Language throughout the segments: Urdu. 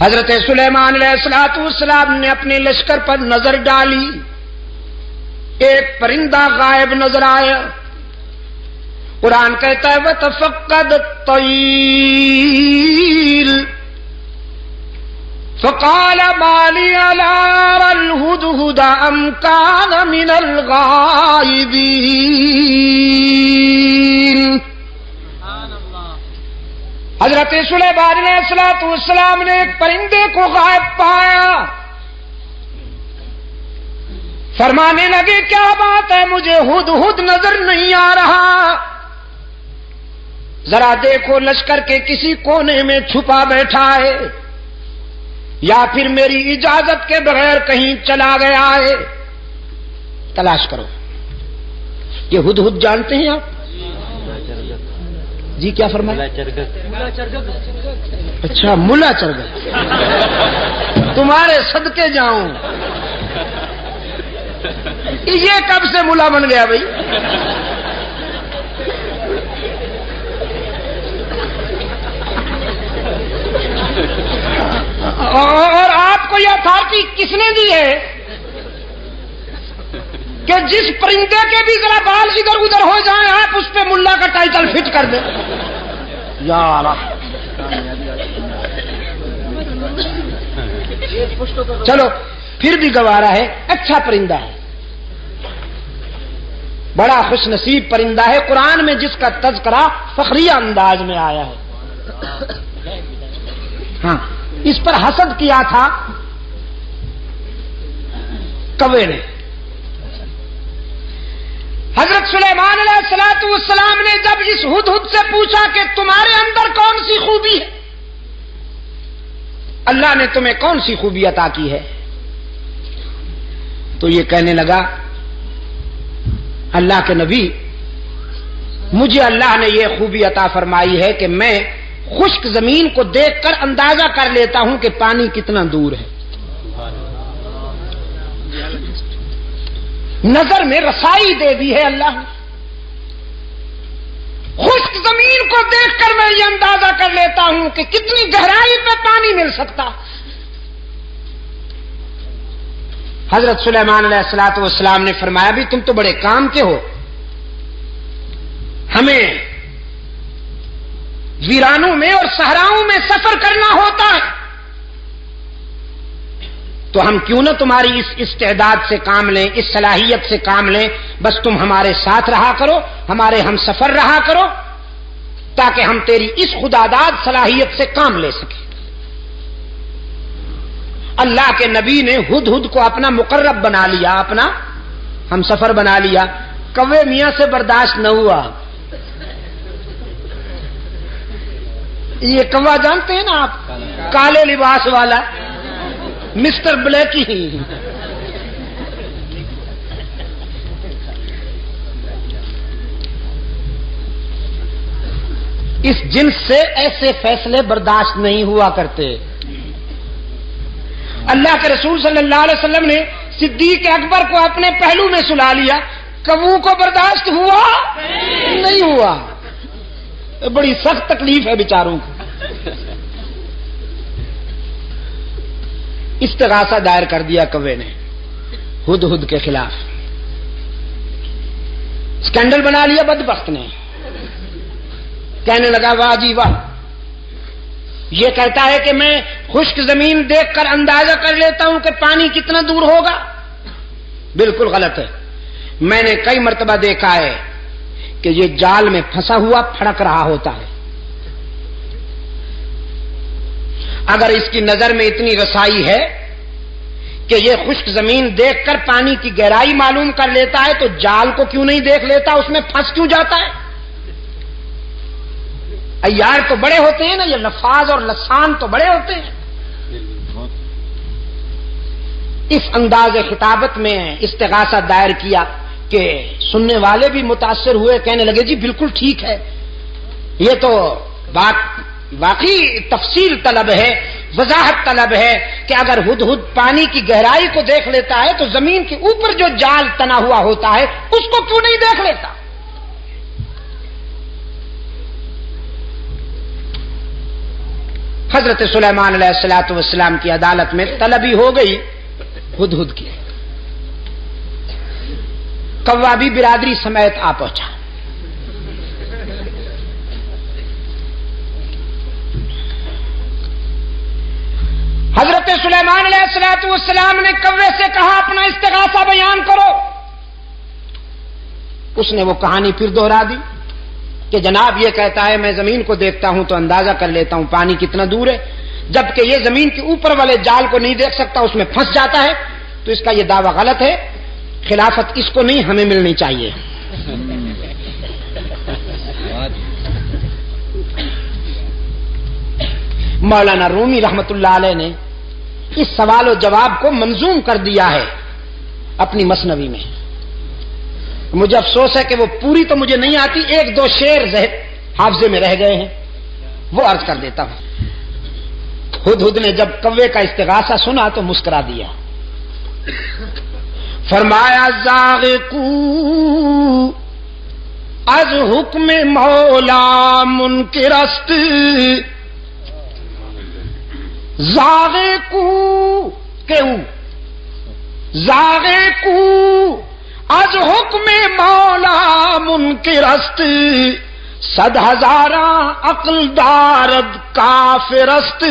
حضرت سلیمان علیہ السلام نے اپنے لشکر پر نظر ڈالی، ایک پرندہ غائب نظر آیا۔ قرآن کہتا ہے وَتَفَقَّدَ الطَّيْرَ فَقَالَ مَا لِي لَا أَرَى الْهُدْهُدَ أَمْ كَانَ مِنَ الْغَائِبِينَ۔ حضرت سلیمان علیہ السلام نے ایک پرندے کو غائب پایا، فرمانے لگے کیا بات ہے، مجھے ہدہد نظر نہیں آ رہا، ذرا دیکھو لشکر کے کسی کونے میں چھپا بیٹھا ہے یا پھر میری اجازت کے بغیر کہیں چلا گیا ہے، تلاش کرو۔ یہ ہدہد جانتے ہیں آپ؟ جی کیا فرمایا؟ اچھا ملا چرگت، تمہارے صدقے جاؤں، یہ کب سے ملا بن گیا بھائی؟ اور آپ کو یہ اتھارٹی کس نے دی ہے کہ جس پرندے کے بھی ذرا بال ادھر ادھر ہو جائیں آپ اس پہ ملا کا ٹائٹل فٹ کر دیں؟ یار چلو پھر بھی گوارا ہے، اچھا پرندہ ہے، بڑا خوش نصیب پرندہ ہے، قرآن میں جس کا تذکرہ فخریہ انداز میں آیا ہے۔ ہاں اس پر حسد کیا تھا کوے نے۔ حضرت سلیمان علیہ السلام نے جب اس ہدہد سے پوچھا کہ تمہارے اندر کون سی خوبی ہے، اللہ نے تمہیں کون سی خوبی عطا کی ہے، تو یہ کہنے لگا اللہ کے نبی مجھے اللہ نے یہ خوبی عطا فرمائی ہے کہ میں خشک زمین کو دیکھ کر اندازہ کر لیتا ہوں کہ پانی کتنا دور ہے، نظر میں رسائی دے دی ہے اللہ نے، خشک زمین کو دیکھ کر میں یہ اندازہ کر لیتا ہوں کہ کتنی گہرائی پہ پانی مل سکتا۔ حضرت سلیمان علیہ السلام نے فرمایا بھی تم تو بڑے کام کے ہو، ہمیں ویرانوں میں اور صحراؤں میں سفر کرنا ہوتا ہے، تو ہم کیوں نہ تمہاری اس استعداد سے کام لیں، اس صلاحیت سے کام لیں، بس تم ہمارے ساتھ رہا کرو، ہمارے ہم سفر رہا کرو، تاکہ ہم تیری اس خداداد صلاحیت سے کام لے سکیں۔ اللہ کے نبی نے ہدہد کو اپنا مقرب بنا لیا، اپنا ہم سفر بنا لیا، کوے میاں سے برداشت نہ ہوا۔ یہ کوا جانتے ہیں نا آپ، کالے لباس والا مسٹر بلیکی، اس جنس سے ایسے فیصلے برداشت نہیں ہوا کرتے۔ اللہ کے رسول صلی اللہ علیہ وسلم نے صدیق اکبر کو اپنے پہلو میں سلا لیا، کبو کو برداشت ہوا نہیں ہوا، بڑی سخت تکلیف ہے بیچاروں کو۔ استغاثہ دائر کر دیا کوے نے ہدہد کے خلاف، اسکینڈل بنا لیا بدبخت نے، کہنے لگا واہ جی واہ، یہ کہتا ہے کہ میں خشک زمین دیکھ کر اندازہ کر لیتا ہوں کہ پانی کتنا دور ہوگا، بالکل غلط ہے۔ میں نے کئی مرتبہ دیکھا ہے کہ یہ جال میں پھنسا ہوا پھڑک رہا ہوتا ہے، اگر اس کی نظر میں اتنی رسائی ہے کہ یہ خشک زمین دیکھ کر پانی کی گہرائی معلوم کر لیتا ہے تو جال کو کیوں نہیں دیکھ لیتا، اس میں پھنس کیوں جاتا ہے؟ عیار تو بڑے ہوتے ہیں نا، یہ لفاظ اور لسان تو بڑے ہوتے ہیں۔ اس انداز خطابت میں استغاثہ دائر کیا کہ سننے والے بھی متاثر ہوئے، کہنے لگے جی بالکل ٹھیک ہے، یہ تو بات واقعی تفصیل طلب ہے، وضاحت طلب ہے کہ اگر ہدہد پانی کی گہرائی کو دیکھ لیتا ہے تو زمین کے اوپر جو جال تنا ہوا ہوتا ہے اس کو کیوں نہیں دیکھ لیتا؟ حضرت سلیمان علیہ السلام کی عدالت میں طلبی ہو گئی ہدہد کی. کوا بھی برادری سمیت آ پہنچا. حضرت سلیمان علیہ السلام نے کوے سے کہا اپنا استغاثہ بیان کرو. اس نے وہ کہانی پھر دوہرا دی کہ جناب یہ کہتا ہے میں زمین کو دیکھتا ہوں تو اندازہ کر لیتا ہوں پانی کتنا دور ہے، جبکہ یہ زمین کے اوپر والے جال کو نہیں دیکھ سکتا، اس میں پھنس جاتا ہے. تو اس کا یہ دعویٰ غلط ہے، خلافت اس کو نہیں ہمیں ملنی چاہیے. مولانا رومی رحمت اللہ علیہ نے اس سوال و جواب کو منظوم کر دیا ہے اپنی مثنوی میں. مجھے افسوس ہے کہ وہ پوری تو مجھے نہیں آتی، ایک دو شعر حافظے میں رہ گئے ہیں، وہ عرض کر دیتا ہوں. ہدہد نے جب کوے کا استغاثہ سنا تو مسکرا دیا. فرمایا زاغقو از حکم مولا منکرست، زاغقو کیوں زاغقو از حکم مولا منکرست، صد ہزاراں عقل دارد کافرست.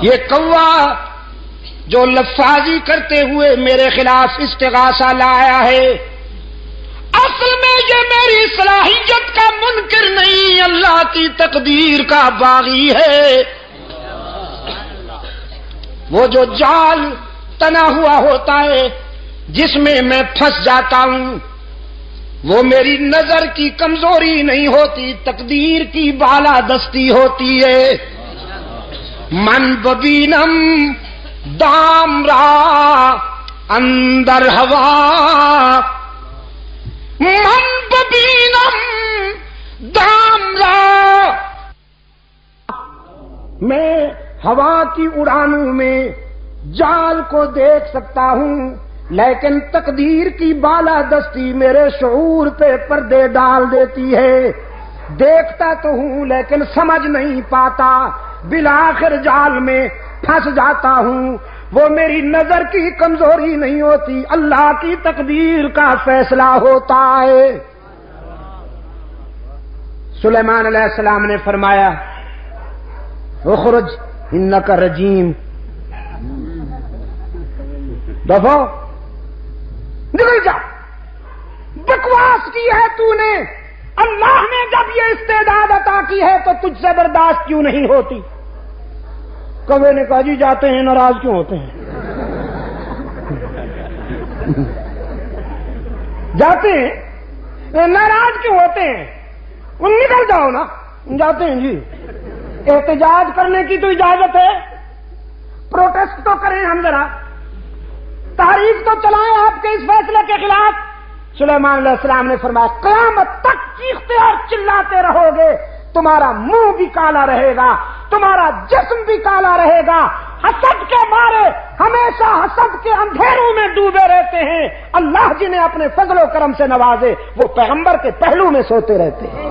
یہ کوا جو لفاظی کرتے ہوئے میرے خلاف استغاثہ لایا ہے، اصل میں یہ میری صلاحیت کا منکر نہیں، اللہ کی تقدیر کا باغی ہے. وہ جو جال تنا ہوا ہوتا ہے جس میں میں پھنس جاتا ہوں، وہ میری نظر کی کمزوری نہیں ہوتی، تقدیر کی بالا دستی ہوتی ہے. من ببینم دام را اندر ہوا، من ببینم دام را، میں ہوا کی اڑانوں میں جال کو دیکھ سکتا ہوں، لیکن تقدیر کی بالا دستی میرے شعور پہ پردے ڈال دیتی ہے. دیکھتا تو ہوں لیکن سمجھ نہیں پاتا، بالآخر جال میں پھنس جاتا ہوں. وہ میری نظر کی کمزوری نہیں ہوتی، اللہ کی تقدیر کا فیصلہ ہوتا ہے. سلیمان علیہ السلام نے فرمایا اخرج انک رجیم، دفعہ نکل جا، بکواس کی ہے تو نے. اللہ نے جب یہ استعداد عطا کی ہے تو تجھ سے برداشت کیوں نہیں ہوتی؟ کوے نے کہا جی جاتے ہیں، ناراض کیوں ہوتے ہیں؟ جاتے ہیں ناراض کیوں ہوتے ہیں؟ نکل جاؤ نا. جاتے ہیں جی. احتجاج کرنے کی تو اجازت ہے، پروٹیسٹ تو کریں ہم ذرا، تحریک تو چلائیں آپ کے اس فیصلے کے خلاف. سلیمان علیہ السلام نے فرمایا قیامت تک چیختے اور چلاتے رہو گے، تمہارا منہ بھی کالا رہے گا، تمہارا جسم بھی کالا رہے گا. حسد کے مارے ہمیشہ حسد کے اندھیروں میں ڈوبے رہتے ہیں. اللہ جنہیں اپنے فضل و کرم سے نوازے وہ پیغمبر کے پہلو میں سوتے رہتے ہیں.